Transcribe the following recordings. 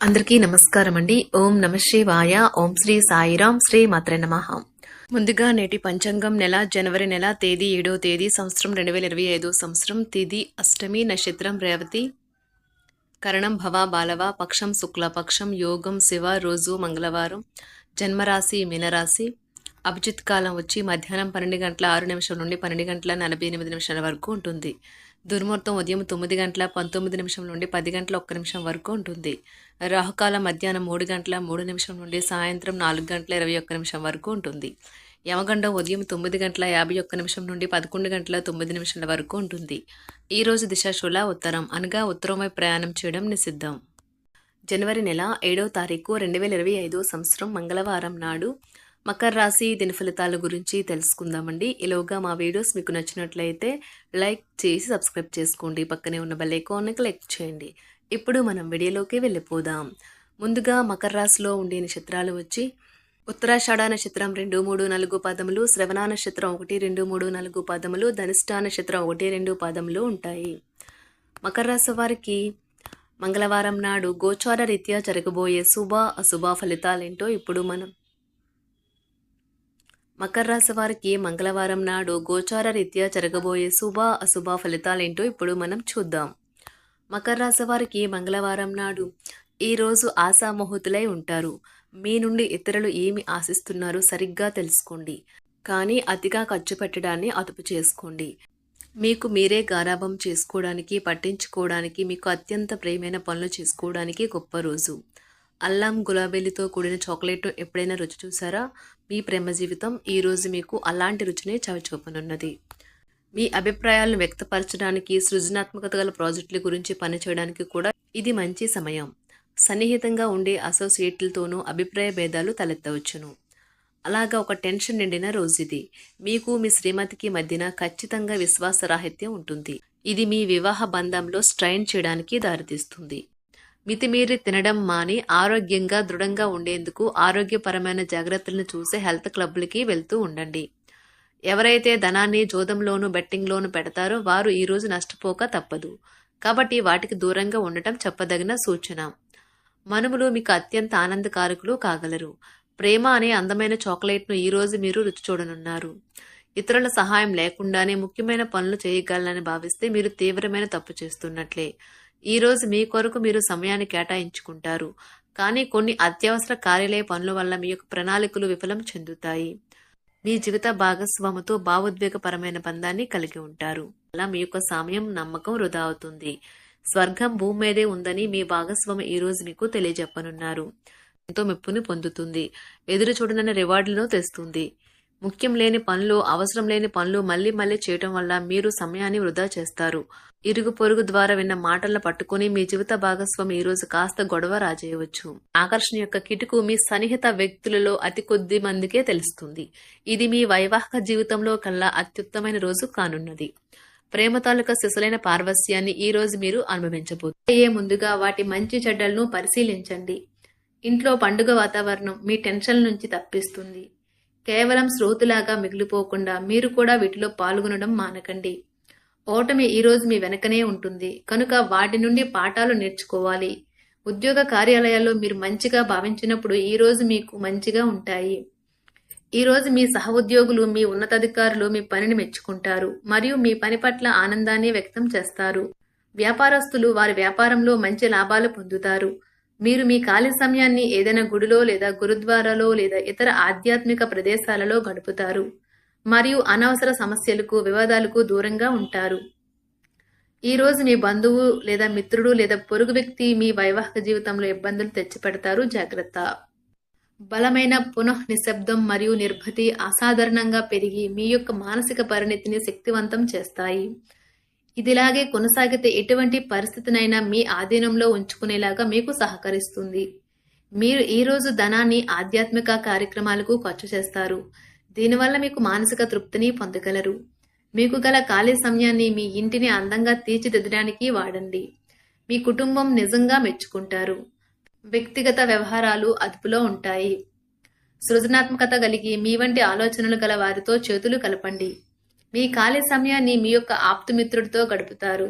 అందరికీ నమస్కారం అండి. ఓం నమ శివాయ. ఓం శ్రీ సాయిరాం. శ్రీ మాత్రే నమః. ముందుగా నేటి పంచాంగం నెల జనవరి నెల తేదీ 7వ తేదీ సంవత్సరం 2025 సంవత్సరం తిథి అష్టమి నక్షత్రం రేవతి కరణం భవ బాలవ పక్షం శుక్లపక్షం యోగం శివ రోజు మంగళవారం జన్మరాశి మీనరాశి అభిజిత్ కాలం వచ్చి మధ్యాహ్నం 12 గంటల 6 నిమిషాల నుండి 12 గంటల 48 నిమిషాల వరకు ఉంటుంది. దుర్ముహూర్తం ఉదయం 9 గంటల 19 నిమిషం నుండి 10 గంటల 1 నిమిషం వరకు ఉంటుంది. రాహుకాలం మధ్యాహ్నం 3 గంటల 3 నిమిషం నుండి సాయంత్రం 4 గంటల 21 నిమిషం వరకు ఉంటుంది. యమగండం ఉదయం 9 గంటల 51 నిమిషం నుండి 11 గంటల 9 నిమిషాల వరకు ఉంటుంది. ఈ రోజు దిశాశూల ఉత్తరం అనగా ఉత్తరం వైపు ప్రయాణం చేయడం నిషిద్ధం. జనవరి నెల 7వ తారీఖు 2025 సంవత్సరం మంగళవారం నాడు మకర రాశి దిన ఫలితాల గురించి తెలుసుకుందామండి. ఈలోగా మా వీడియోస్ మీకు నచ్చినట్లయితే లైక్ చేసి సబ్స్క్రైబ్ చేసుకోండి. పక్కనే ఉన్న బెల్ ఐకాన్ని క్లిక్ చేయండి. ఇప్పుడు మనం వీడియోలోకి వెళ్ళిపోదాం. ముందుగా మకర రాశిలో ఉండే నక్షత్రాలు వచ్చి ఉత్తరాషాఢ నక్షత్రం 2, 3, 4 పాదములు, శ్రవణ నక్షత్రం 1, 2, 3, 4 పాదములు, ధనిష్ఠ నక్షత్రం 1, 2 పాదములు ఉంటాయి. మకర రాశి వారికి మంగళవారం నాడు గోచార రీత్యా జరగబోయే శుభ అశుభ ఫలితాలేంటో ఇప్పుడు మనం మకర రాశి వారికి మంగళవారం నాడు గోచార రీత్యా జరగబోయే శుభ అశుభ ఫలితాలేంటో ఇప్పుడు మనం చూద్దాం. మకర రాశి వారికి మంగళవారం నాడు ఈరోజు ఆశామోహితులై ఉంటారు. మీ నుండి ఇతరులు ఏమి ఆశిస్తున్నారో సరిగ్గా తెలుసుకోండి. కానీ అతిగా ఖర్చు పెట్టడాన్ని అదుపు చేసుకోండి. మీకు మీరే గారాబం చేసుకోవడానికి, పట్టించుకోవడానికి, మీకు అత్యంత ప్రియమైన పనులు చేసుకోవడానికి గొప్ప రోజు. అల్లం గులాబీలతో కూడిన చాక్లెట్ను ఎప్పుడైనా రుచి చూసారా? మీ ప్రేమ జీవితం ఈరోజు మీకు అలాంటి రుచిని చవిచూపనున్నది. మీ అభిప్రాయాలను వ్యక్తపరచడానికి, సృజనాత్మకత గల ప్రాజెక్టుల గురించి పనిచేయడానికి కూడా ఇది మంచి సమయం. సన్నిహితంగా ఉండే అసోసియేట్లతోనూ అభిప్రాయ భేదాలు తలెత్తవచ్చును. అలాగా ఒక టెన్షన్ నిండిన రోజు ఇది. మీకు మీ శ్రీమతికి మధ్యన ఖచ్చితంగా విశ్వాసరాహిత్యం ఉంటుంది. ఇది మీ వివాహ బంధంలో స్ట్రైన్ చేయడానికి దారితీస్తుంది. మితిమీరి తినడం మాని ఆరోగ్యంగా దృఢంగా ఉండేందుకు ఆరోగ్యపరమైన జాగ్రత్తలను చూసే హెల్త్ క్లబ్లకి వెళ్తూ ఉండండి. ఎవరైతే ధనాన్ని జోదంలోనూ బెట్టింగ్లోనూ పెడతారో వారు ఈరోజు నష్టపోక తప్పదు. కాబట్టి వాటికి దూరంగా ఉండటం చెప్పదగిన సూచన. మనుమలు మీకు అత్యంత ఆనందకారకులు కాగలరు. ప్రేమ అనే అందమైన చాక్లెట్ను ఈరోజు మీరు రుచి చూడనున్నారు. ఇతరుల సహాయం లేకుండానే ముఖ్యమైన పనులు చేయగలనని భావిస్తే మీరు తీవ్రమైన తప్పు చేస్తున్నట్లే. ఈరోజు మీ కొరకు మీరు సమయాన్ని కేటాయించుకుంటారు. కానీ కొన్ని అత్యవసర కార్యాలయ పనుల వల్ల మీ యొక్క ప్రణాళికలు విఫలం చెందుతాయి. మీ జీవిత భాగస్వామితో భావోద్వేగపరమైన బంధాన్ని కలిగి ఉంటారు. అలా మీ యొక్క సమయం నమ్మకం వృధా అవుతుంది. స్వర్గం భూమి మీదే ఉందని మీ భాగస్వామి ఈరోజు మీకు తెలియజెప్పనున్నారు. ఎంతో మెప్పుని పొందుతుంది. ఎదురు చూడనన్న రివార్డులను తెస్తుంది. ముఖ్యం లేని పనులు, అవసరం లేని పనులు మళ్లీ మళ్లీ చేయటం వల్ల మీరు సమయాన్ని వృధా చేస్తారు. ఇరుగు పొరుగు ద్వారా విన్న మాటలను పట్టుకుని మీ జీవిత భాగస్వామి ఈరోజు కాస్త గొడవ రాజేయవచ్చు. ఆకర్షణ యొక్క కిటుకు మీ సన్నిహిత వ్యక్తులలో అతి కొద్ది మందికే తెలుస్తుంది. ఇది మీ వైవాహిక జీవితంలో కల్లా అత్యుత్తమైన రోజు కానున్నది. ప్రేమ తాలూకా శిశులైన పార్వస్యాన్ని ఈ రోజు మీరు అనుభవించబోతున్నారు. ముందుగా వాటి మంచి చెడ్డలను పరిశీలించండి. ఇంట్లో పండుగ వాతావరణం మీ టెన్షన్ నుంచి తప్పిస్తుంది. కేవలం శ్రోతులాగా మిగిలిపోకుండా మీరు కూడా వీటిలో పాల్గొనడం మానకండి. ఓటమి ఈరోజు మీ వెనకనే ఉంటుంది కనుక వాటి నుండి పాఠాలు నేర్చుకోవాలి. ఉద్యోగ కార్యాలయాల్లో మీరు మంచిగా భావించినప్పుడు ఈరోజు మీకు మంచిగా ఉంటాయి. ఈరోజు మీ సహ ఉద్యోగులు, మీ ఉన్నతాధికారులు మీ పనిని మెచ్చుకుంటారు మరియు మీ పని పట్ల ఆనందాన్ని వ్యక్తం చేస్తారు. వ్యాపారస్తులు వారి వ్యాపారంలో మంచి లాభాలు పొందుతారు. మీరు మీ ఖాళీ సమయాన్ని ఏదైనా గుడిలో లేదా గురుద్వారాలో లేదా ఇతర ఆధ్యాత్మిక ప్రదేశాలలో గడుపుతారు మరియు అనవసర సమస్యలకు, వివాదాలకు దూరంగా ఉంటారు. ఈరోజు మీ బంధువు లేదా మిత్రుడు లేదా పొరుగు వ్యక్తి మీ వైవాహిక జీవితంలో ఇబ్బందులు తెచ్చిపెడతారు. జాగ్రత్త. బలమైన పునః నిశ్శబ్దం మరియు నిర్భతి అసాధారణంగా పెరిగి మీ యొక్క మానసిక పరిణతిని శక్తివంతం చేస్తాయి. ఇదిలాగే కొనసాగితే ఎటువంటి పరిస్థితినైనా మీ ఆధీనంలో ఉంచుకునేలాగా మీకు సహకరిస్తుంది. మీరు ఈరోజు ధనాన్ని ఆధ్యాత్మిక కార్యక్రమాలకు ఖర్చు చేస్తారు. దీనివల్ల మీకు మానసిక తృప్తిని పొందగలరు. మీకు గల ఖాళీ సమయాన్ని మీ ఇంటిని అందంగా తీర్చిదిద్దడానికి వాడండి. మీ కుటుంబం నిజంగా మెచ్చుకుంటారు. వ్యక్తిగత వ్యవహారాలు అదుపులో ఉంటాయి. సృజనాత్మకత కలిగి మీ వంటి ఆలోచనలు గల వారితో చేతులు కలపండి. మీ ఖాళీ సమయాన్ని మీ యొక్క ఆప్తుమిత్రుడితో గడుపుతారు.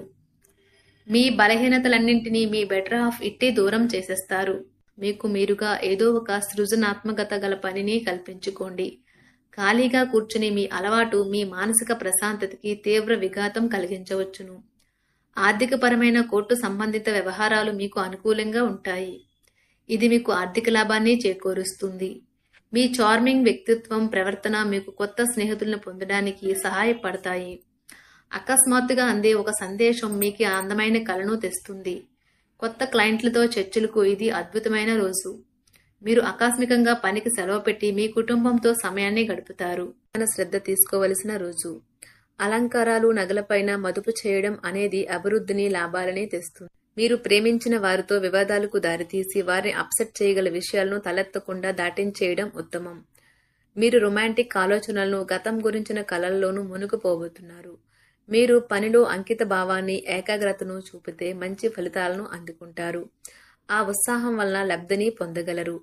మీ బలహీనతలన్నింటినీ మీ బెటర్ హాఫ్ ఇట్టే దూరం చేసేస్తారు. మీకు మీరుగా ఏదో ఒక సృజనాత్మకత గల పనిని కల్పించుకోండి. ఖాళీగా కూర్చుని మీ అలవాటు మీ మానసిక ప్రశాంతతకి తీవ్ర విఘాతం కలిగించవచ్చును. ఆర్థికపరమైన కోర్టు సంబంధిత వ్యవహారాలు మీకు అనుకూలంగా ఉంటాయి. ఇది మీకు ఆర్థిక లాభాన్ని చేకూరుస్తుంది. మీ చార్మింగ్ వ్యక్తిత్వం, ప్రవర్తన మీకు కొత్త స్నేహితులను పొందడానికి సహాయపడతాయి. అకస్మాత్తుగా అందే ఒక సందేశం మీకు అందమైన కలను తెస్తుంది. కొత్త క్లయింట్లతో చర్చలకు ఇది అద్భుతమైన రోజు. మీరు ఆకస్మికంగా పనికి సెలవు పెట్టి మీ కుటుంబంతో సమయాన్ని గడుపుతారు. శ్రద్ధ తీసుకోవలసిన రోజు. అలంకారాలు, నగలపైన మదుపు చేయడం అనేది అభివృద్ధిని, లాభాలని తెస్తుంది. మీరు ప్రేమించిన వారితో వివాదాలకు దారితీసి వారిని అప్సెట్ చేయగల విషయాలను తలెత్తకుండా దాటించేయడం ఉత్తమం. మీరు రొమాంటిక్ ఆలోచనలను, గతం గురించిన కలల్లోనూ మునిగిపోబోతున్నారు. మీరు పనిలో అంకిత భావాన్ని, ఏకాగ్రతను చూపితే మంచి ఫలితాలను అందుకుంటారు. ఆ ఉత్సాహం వలన లబ్ధిని పొందగలరు.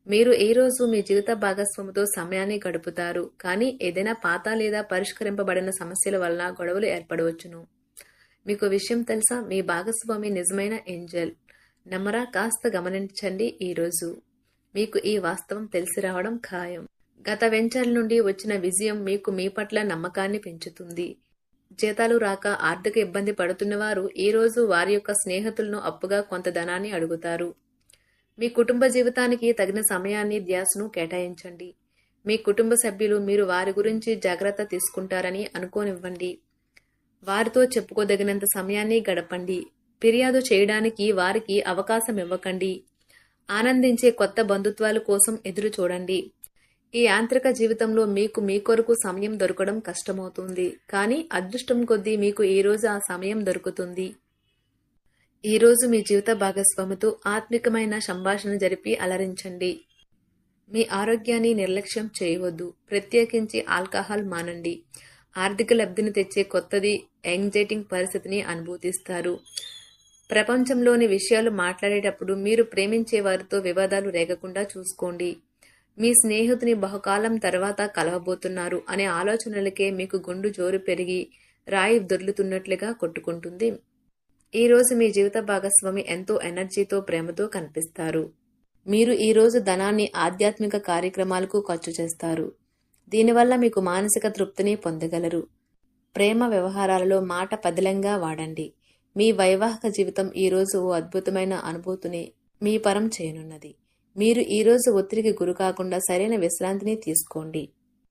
మీరు ఈ రోజు మీ జీవిత భాగస్వామితో సమయాన్ని గడుపుతారు. కానీ ఏదైనా పాత లేదా పరిష్కరింపబడిన సమస్యల వలన గొడవలు ఏర్పడవచ్చును. మీకు విషయం తెలుసా? మీ భాగస్వామి నిజమైన ఏంజెల్. నమ్మరా? కాస్త గమనించండి. ఈరోజు మీకు ఈ వాస్తవం తెలిసి రావడం ఖాయం. గత వెంచర్ల నుండి వచ్చిన విజయం మీకు మీ పట్ల నమ్మకాన్ని పెంచుతుంది. జీతాలు రాక ఆర్థిక ఇబ్బంది పడుతున్నవారు ఈ రోజు వారి యొక్క స్నేహితులను అప్పుగా కొంత ధనాన్ని అడుగుతారు. మీ కుటుంబ జీవితానికి తగిన సమయాన్ని, ధ్యాసను కేటాయించండి. మీ కుటుంబ సభ్యులు మీరు వారి గురించి జాగ్రత్త తీసుకుంటారని అనుకోనివ్వండి. వారితో చెప్పుకోదగినంత సమయాన్ని గడపండి. ఫిర్యాదు చేయడానికి వారికి అవకాశం ఇవ్వకండి. ఆనందించే కొత్త బంధుత్వాల కోసం ఎదురు చూడండి. ఈ యాంత్రిక జీవితంలో మీకు మీ కొరకు సమయం దొరకడం కష్టమవుతుంది. కానీ అదృష్టం కొద్దీ మీకు ఈ రోజు ఆ సమయం దొరుకుతుంది. ఈ రోజు మీ జీవిత భాగస్వామితో ఆత్మికమైన సంభాషణ జరిపి అలరించండి. మీ ఆరోగ్యాన్ని నిర్లక్ష్యం చేయవద్దు. ప్రత్యేకించి ఆల్కహాల్ మానండి. ఆర్థిక లబ్ధిని తెచ్చే కొత్తది, యాంగ్జైటింగ్ పరిస్థితిని అనుభూతిస్తారు. ప్రపంచంలోని విషయాలు మాట్లాడేటప్పుడు మీరు ప్రేమించే వారితో వివాదాలు రేగకుండా చూసుకోండి. మీ స్నేహితుని బహుకాలం తర్వాత కలవబోతున్నారు అనే ఆలోచనలకే మీకు గుండు జోరు పెరిగి రాయి దొర్లుతున్నట్లుగా కొట్టుకుంటుంది. ఈ రోజు మీ జీవిత భాగస్వామి ఎంతో ఎనర్జీతో, ప్రేమతో కనిపిస్తారు. మీరు ఈ రోజు ధనాన్ని ఆధ్యాత్మిక కార్యక్రమాలకు ఖర్చు చేస్తారు. దీనివల్ల మీకు మానసిక తృప్తిని పొందగలరు. ప్రేమ వ్యవహారాలలో మాట పదిలంగా వాడండి. మీ వైవాహిక జీవితం ఈ రోజు ఓ అద్భుతమైన అనుభూతిని మీ పరం చేయనున్నది. మీరు ఈ రోజు ఒత్తిడికి గురి కాకుండా సరైన విశ్రాంతిని తీసుకోండి.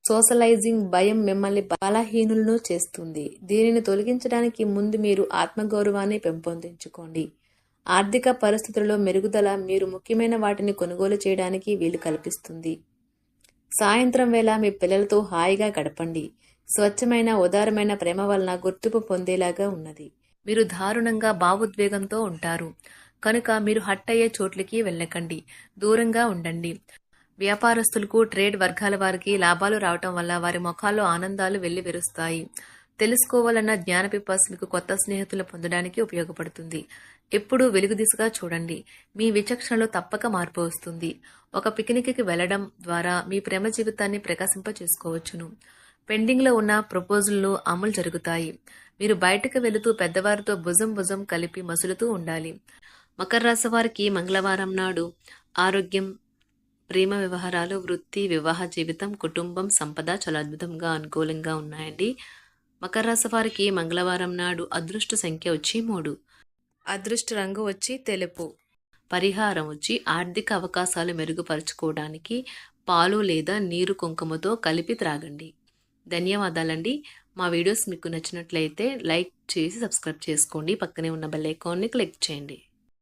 సోషలైజింగ్ భయం మిమ్మల్ని బలహీనులను చేస్తుంది. దీనిని తొలగించడానికి ముందు మీరు ఆత్మగౌరవాన్ని పెంపొందించుకోండి. ఆర్థిక పరిస్థితులలో మెరుగుదల మీరు ముఖ్యమైన వాటిని కొనుగోలు చేయడానికి వీలు కల్పిస్తుంది. సాయంత్రం వేళ మీ పిల్లలతో హాయిగా గడపండి. స్వచ్ఛమైన, ఉదారమైన ప్రేమ వలన గుర్తింపు పొందేలాగా ఉన్నది. మీరు దారుణంగా భావోద్వేగంతో ఉంటారు కనుక మీరు హట్ అయ్యే చోట్లకి వెళ్ళకండి. దూరంగా ఉండండి. వ్యాపారస్తులకు, ట్రేడ్ వర్గాల వారికి లాభాలు రావటం వల్ల వారి ముఖాల్లో ఆనందాలు వెల్లివిరుస్తాయి. తెలుసుకోవాలన్న జ్ఞాన పిపాస మీకు కొత్త స్నేహితులు పొందడానికి ఉపయోగపడుతుంది. ఎప్పుడూ వెలుగు దిశగా చూడండి. మీ విచక్షణలో తప్పక మార్పు వస్తుంది. ఒక పిక్నిక్కి వెళ్లడం ద్వారా మీ ప్రేమ జీవితాన్ని ప్రకాశింప చేసుకోవచ్చును. పెండింగ్లో ఉన్న ప్రపోజల్లు అమలు జరుగుతాయి. మీరు బయటకు వెళుతూ పెద్దవారితో భుజం కలిపి మసులుతూ ఉండాలి. మకర రాశి వారికి మంగళవారం నాడు ఆరోగ్యం, ప్రేమ వ్యవహారాలు, వృత్తి, వివాహ జీవితం, కుటుంబం, సంపద చాలా అద్భుతంగా అనుకూలంగా ఉన్నాయండి. మకర రాశి వారికి మంగళవారం నాడు అదృష్ట సంఖ్య వచ్చి 3, అదృష్ట రంగు వచ్చి తెలుపు, పరిహారం వచ్చి ఆర్థిక అవకాశాలు మెరుగుపరుచుకోవడానికి పాలు లేదా నీరు కుంకుమతో కలిపి త్రాగండి. ధన్యవాదాలండి. మా వీడియోస్ మీకు నచ్చినట్లయితే లైక్ చేసి సబ్స్క్రైబ్ చేసుకోండి. పక్కనే ఉన్న బెల్ ఐకాన్ని క్లిక్ చేయండి.